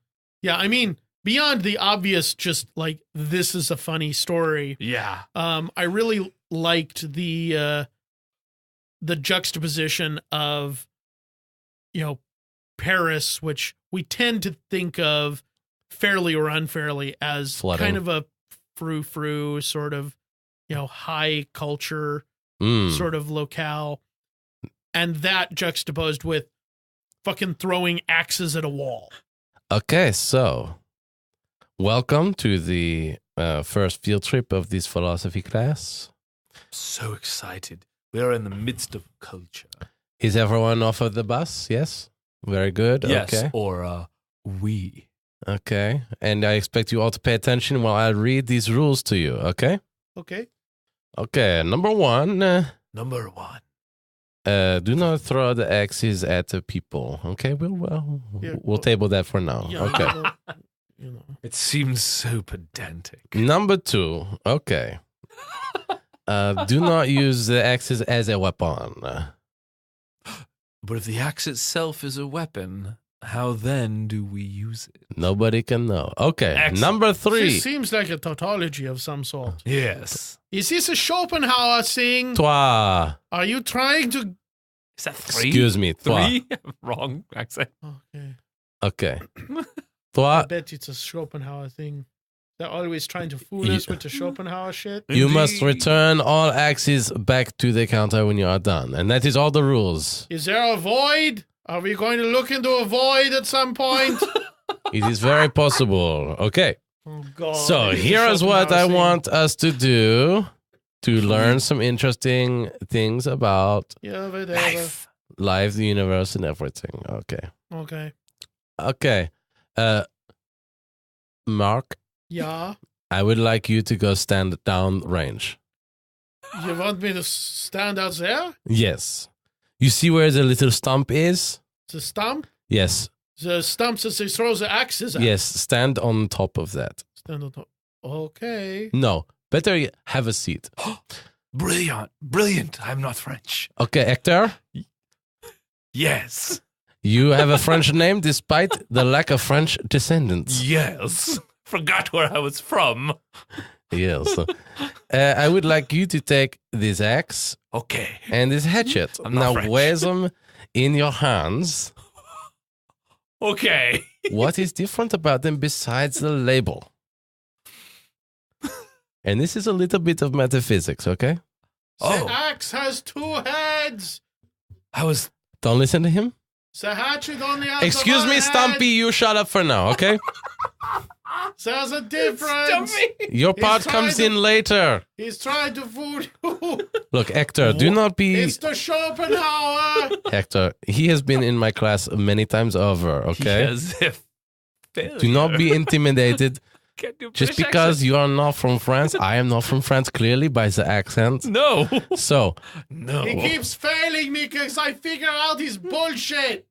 yeah, I mean, beyond the obvious, just like, this is a funny story. Yeah. I really liked the juxtaposition of, Paris, which we tend to think of fairly or unfairly as Flooding. kind of a frou-frou sort of, high culture Mm. sort of locale. And that juxtaposed with fucking throwing axes at a wall. Okay, so welcome to the first field trip of this philosophy class. So excited. We are in the midst of culture. Is everyone off of the bus? Yes? Very good. Yes, Okay. or we. Okay. And I expect you all to pay attention while I read these rules to you, okay? Okay. Okay, number one, Number one. do not throw the axes at the people, okay? We'll table that for now, Yeah, okay? It seems so pedantic. Number two, okay. Do not use the axes as a weapon. But if the axe itself is a weapon, how then do we use it? Nobody can know. Okay, Excellent. number This three. seems like a tautology of some sort. Yes. Is this a Schopenhauer thing? Toi. Are you trying to... Is that three? Excuse me. Toi. Three? Wrong accent. Okay. Okay. I Toi. bet it's a Schopenhauer thing. They're always trying to fool us with the Schopenhauer shit. You must Indeed. return all axes back to the counter when you are done. And that is all the rules. Is there a void? Are we going to look into a void at some point? It is very possible. Okay. Oh, God. So It's a here is what I Schopenhauer thing. want us to do to learn some interesting things about Yeah, whatever. Life. Life, the universe, and everything. Okay. Mark, Yeah. I would like you to go stand down range. You want me to stand out there? Yes. You see where the little stump is? The stump? Yes. The stumps as they throw the axes at. Yes, stand on top of that. Stand on top. Okay. No, better yet, have a seat. Brilliant. I'm not French. Okay, Hector, Yes. you have a French name despite the lack of French descendants. Yes. Forgot where I was from. Yes. I would like you to take this axe Okay. and this hatchet. I'm not Now French. wear them in your hands. Okay. What is different about them besides the label? And this is a little bit of metaphysics, okay? Oh. The axe has 2 heads. I was. Don't listen to him. The hatchet only has Excuse one me, head. Stumpy, you shut up for now, okay? There's a difference. Your part comes in later. He's trying to fool you. Look, Hector, do not be... It's the Schopenhauer. Hector, he has been in my class many times over, okay? As if. Do not be intimidated. Can't do Just British because accent. you are not from France, I am not from France, clearly, by the accent. No. So, No. He keeps failing me because I figure out his bullshit.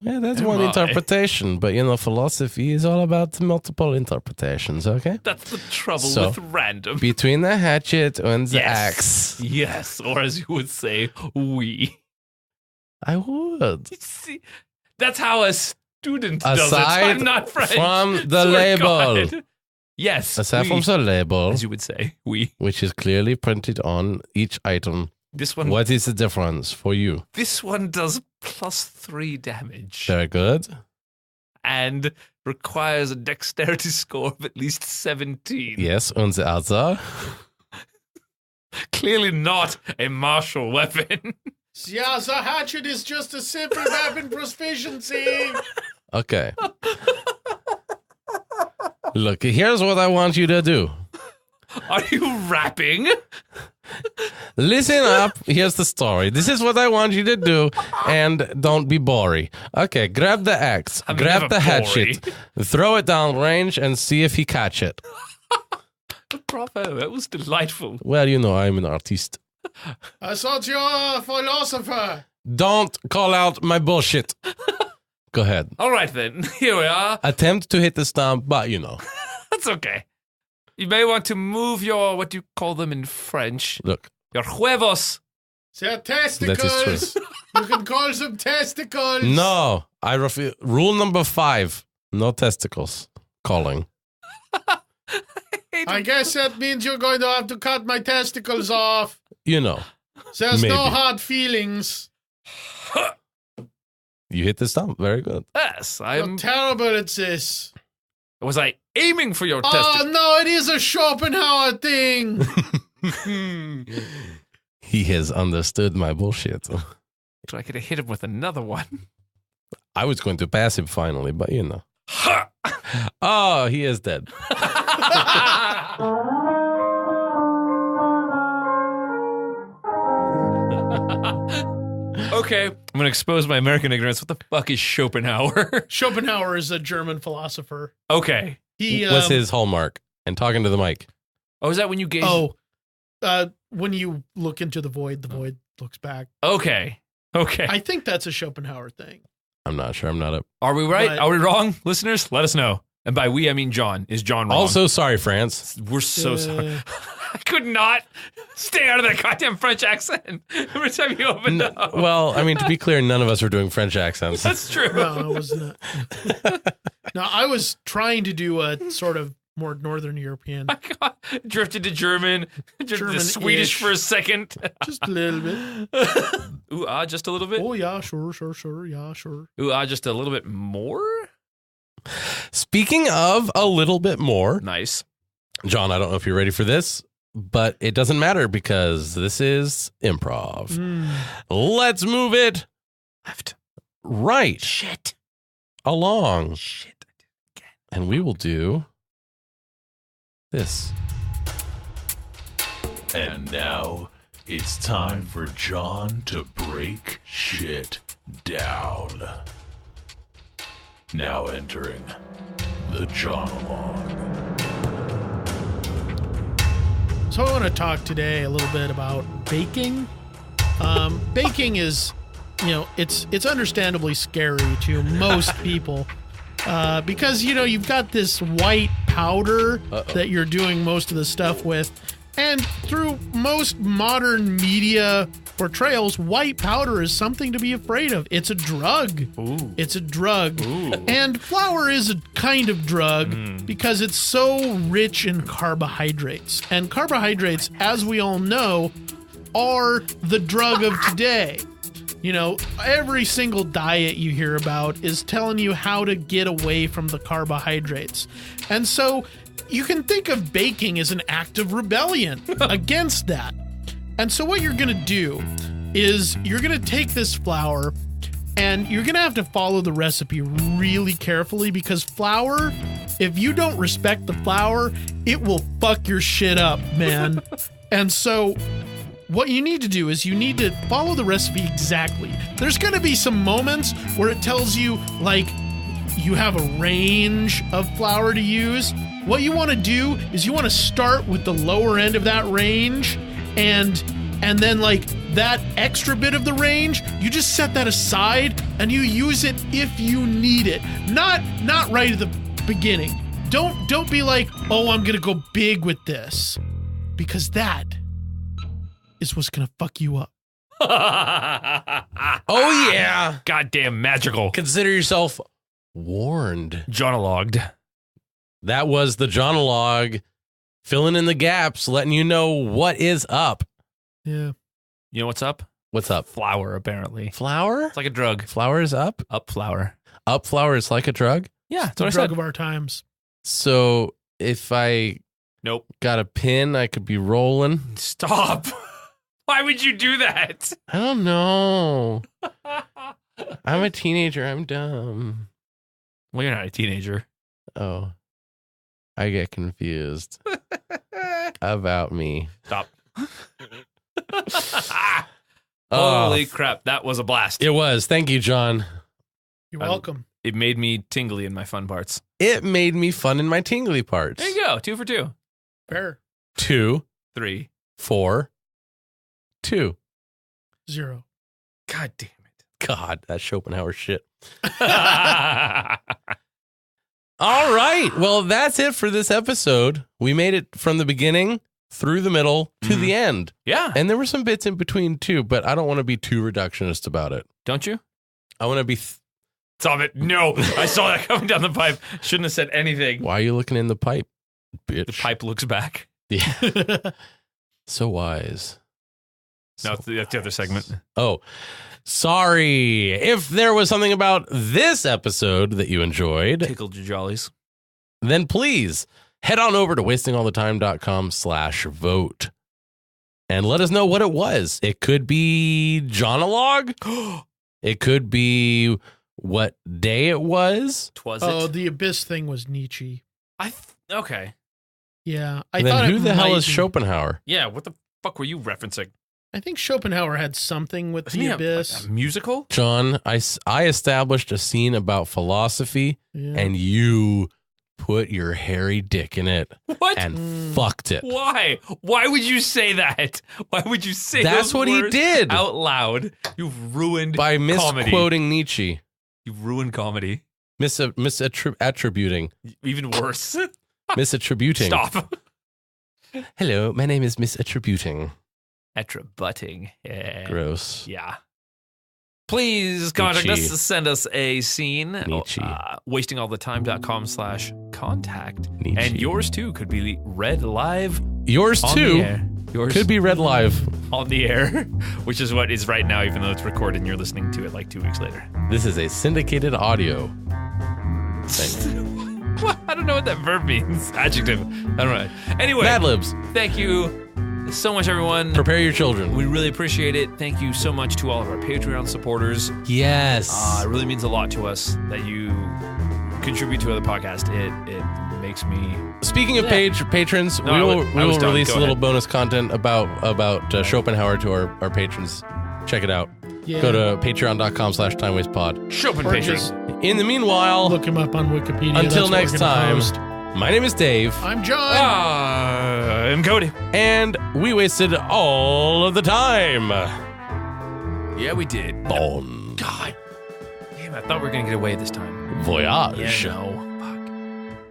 yeah, that's Am one I? interpretation. But, philosophy is all about multiple interpretations, okay? That's the trouble So, with random. Between the hatchet and the Yes. axe. Yes, or as you would say, we. I would. See, that's how a student does it. Aside I'm not French. from the Swear to label. God. Yes. Aside from we, the label, as you would say, we. which is clearly printed on each item. This one. What is the difference for you? This one does +3 damage Very good. and requires a dexterity score of at least 17. Yes, and the other? Clearly not a martial weapon. Yeah, the hatchet is just a simple weapon proficiency. Okay. Look, here's what I want you to do. Are you rapping? Listen up. Here's the story. This is what I want you to do, and don't be boring. Okay, grab the axe, I'm grab never the hatchet, throw it down range, and see if he catch it. Bravo, that was delightful. Well, I'm an artist. I thought you were a philosopher. Don't call out my bullshit. Go ahead. All right then, here we are. Attempt to hit the stump, but That's okay. You may want to move your, what do you call them in French? Look. Your huevos. They're testicles. That is You can call them testicles. No, I refuse. Rule number 5: no testicles. Calling. I guess that means you're going to have to cut my testicles off. There's Maybe. no hard feelings. You hit the stump. Very good. Yes, You're I'm. terrible at this. Was I aiming for your Oh, testicles? no, it is a Schopenhauer thing. He has understood my bullshit. I could have hit him with another one. I was going to pass him finally, but Ha! Oh, he is dead. Okay, I'm gonna expose my American ignorance. What the fuck is Schopenhauer? Schopenhauer is a German philosopher. Okay. He What's his hallmark? And talking to the mic. Oh, is that when you gaze? When you look into the void looks back. Okay. Okay. I think that's a Schopenhauer thing. I'm not sure. I'm not up. Are we right? But- Are we wrong? Listeners, let us know. And by we, I mean John. Is John wrong? Also, sorry, France. We're so sorry. I could not stay out of that goddamn French accent every time you opened up. Well, I mean, to be clear, none of us are doing French accents. That's true. No, I was not. No, I was trying to do a sort of more Northern European. My God. Drifted to German, drifted to German-ish. Swedish for a second. Just a little bit. Ooh, just a little bit. Oh, yeah, sure. Yeah, sure. Ooh, just a little bit more. Speaking of a little bit more, Nice. John, I don't know if you're ready for this, but it doesn't matter because this is improv. Let's move it Left. right Shit. along. Shit. And we will do this. And now, It's time for John to break shit down. Now entering the Jonologue. So I want to talk today a little bit about baking. Baking is, it's understandably scary to most people because, you've got this white powder that you're doing most of the stuff with. And through most modern media portrayals, white powder is something to be afraid of. It's a drug. Ooh. It's a drug. Ooh. And flour is a kind of drug because it's so rich in carbohydrates. And carbohydrates, as we all know, are the drug of today. Every single diet you hear about is telling you how to get away from the carbohydrates. And so you can think of baking as an act of rebellion against that. And so what you're going to do is you're going to take this flour and you're going to have to follow the recipe really carefully because flour, if you don't respect the flour, it will fuck your shit up, man. And so what you need to do is you need to follow the recipe exactly. There's going to be some moments where it tells you, like, you have a range of flour to use. What you want to do is you want to start with the lower end of that range and then like that extra bit of the range, you just set that aside and you use it if you need it. Not right at the beginning. Don't be like, "Oh, I'm going to go big with this." Because that is what's going to fuck you up. Oh yeah. Goddamn magical. Consider yourself warned. Jonologued. That was the Jonologue, filling in the gaps, letting you know what is up. Yeah. You know what's up? What's up? Flour, apparently. Flour? It's like a drug. Flour is up? Up flour. Up flour is like a drug? Yeah, It's the drug of our times. So if I Nope. got a pin, I could be rolling. Stop. Why would you do that? I don't know. I'm a teenager. I'm dumb. Well, you're not a teenager. Oh. I get confused about me. Stop. Oh, Holy crap, that was a blast. it was. Thank you, John. You're welcome. It made me tingly in my fun parts. It made me fun in my tingly parts. There you go. 2 for 2. Fair. 2, 3. 4, 2. 0. God damn God, that Schopenhauer shit. it. All right. Well, that's it for this episode. We made it from the beginning through the middle to the end. Yeah. And there were some bits in between too, but I don't want to be too reductionist about it. Don't you? I want to be... Stop it. No. I saw that coming down the pipe. Shouldn't have said anything. Why are you looking in the pipe, bitch? The pipe looks back. Yeah. So wise. No, that's the other segment. Oh, sorry. If there was something about this episode that you enjoyed, Tickled your jollies. then please head on over to wastingallthetime.com/vote and let us know what it was. It could be Jonologue. It could be what day it was. Twas Oh, it? the Abyss thing was Nietzsche. Okay. Yeah. I And then thought who it the hell might is be- Schopenhauer? Yeah, what the fuck were you referencing? I think Schopenhauer had something with Isn't the he Abyss. a musical? John, I established a scene about philosophy Yeah. and you put your hairy dick in it What? and fucked it. Why? Why would you say that? Why would you say That's those what he words did. out loud? You've ruined By comedy. misquoting Nietzsche. You've ruined comedy. Misattributing. Even worse. Misattributing. Stop. Hello, my name is Misattributing. Attributing. Yeah. Gross. Yeah. Please contact Nietzsche. us to send us a scene. Nietzsche. wastingallthetime.com/contact. Nietzsche. And yours too could be read live Yours on too the air. Yours could be read live. on the air, which is what is right now, even though it's recorded and you're listening to it like 2 weeks later. This is a syndicated audio thing. What? I don't know what that verb means. Adjective. I don't know. Anyway, Mad Libs. thank you so much, everyone. Prepare your children. We really appreciate it. Thank you so much to all of our Patreon supporters. Yes. It really means a lot to us that you contribute to the podcast. It makes me. Speaking of patrons, No, we I was will done. release Go a little ahead. bonus content about Schopenhauer to our patrons. Check it out. Yeah. Go to patreon.com/timewastepod. Chopin Or Patron. just In the meanwhile, look him up on Wikipedia. until That's what next we're gonna time, post. my name is Dave, I'm John. I'm Cody. and we wasted all of the time. Yeah, we did. Bon God. Damn, I thought we were going to get away this time. voyage. Yeah, no. Fuck.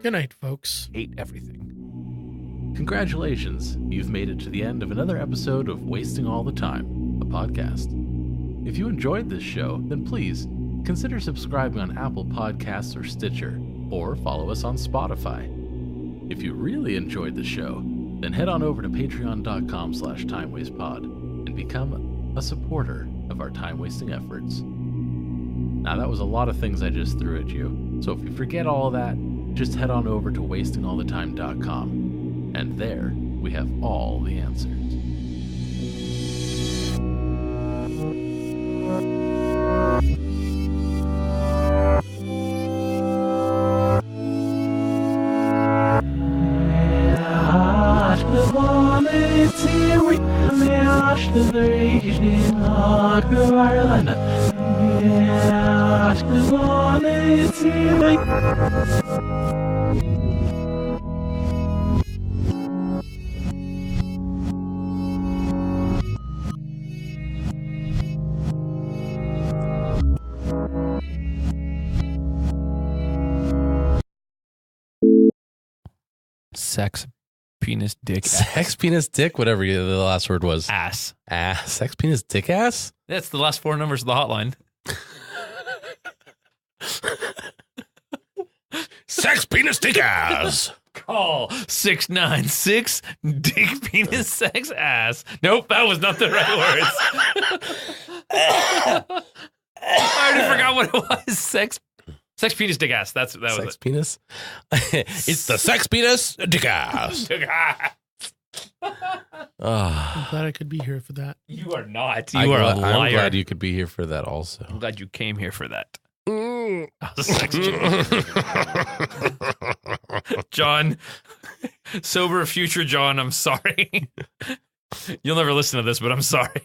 Good night, folks. Hate everything. Congratulations, you've made it to the end of another episode of Wasting All the Time, a podcast. If you enjoyed this show, then please consider subscribing on Apple Podcasts or Stitcher, or follow us on Spotify. If you really enjoyed the show, then head on over to patreon.com/timewastepod and become a supporter of our time-wasting efforts. Now, that was a lot of things I just threw at you, so if you forget all of that, just head on over to wastingallthetime.com, and there we have all the answers. Sex, penis, dick, Sex, penis, dick, whatever the last word was. ass. Ass. Sex, penis, dick, ass? That's the last four numbers of the hotline. Sex, penis, dick, ass. Call 696 dick, penis, sex, ass. Nope, that was not the right words. I already forgot what it was. Sex, penis, dick, ass. That was Sex, penis? It's the sex, penis, dick, ass. it. Ah. I'm glad I could be here for that. You are not. You are a liar. I'm glad you could be here for that also. I'm glad you came here for that. Mm. Sex John, sober future John, I'm sorry. You'll never listen to this, but I'm sorry.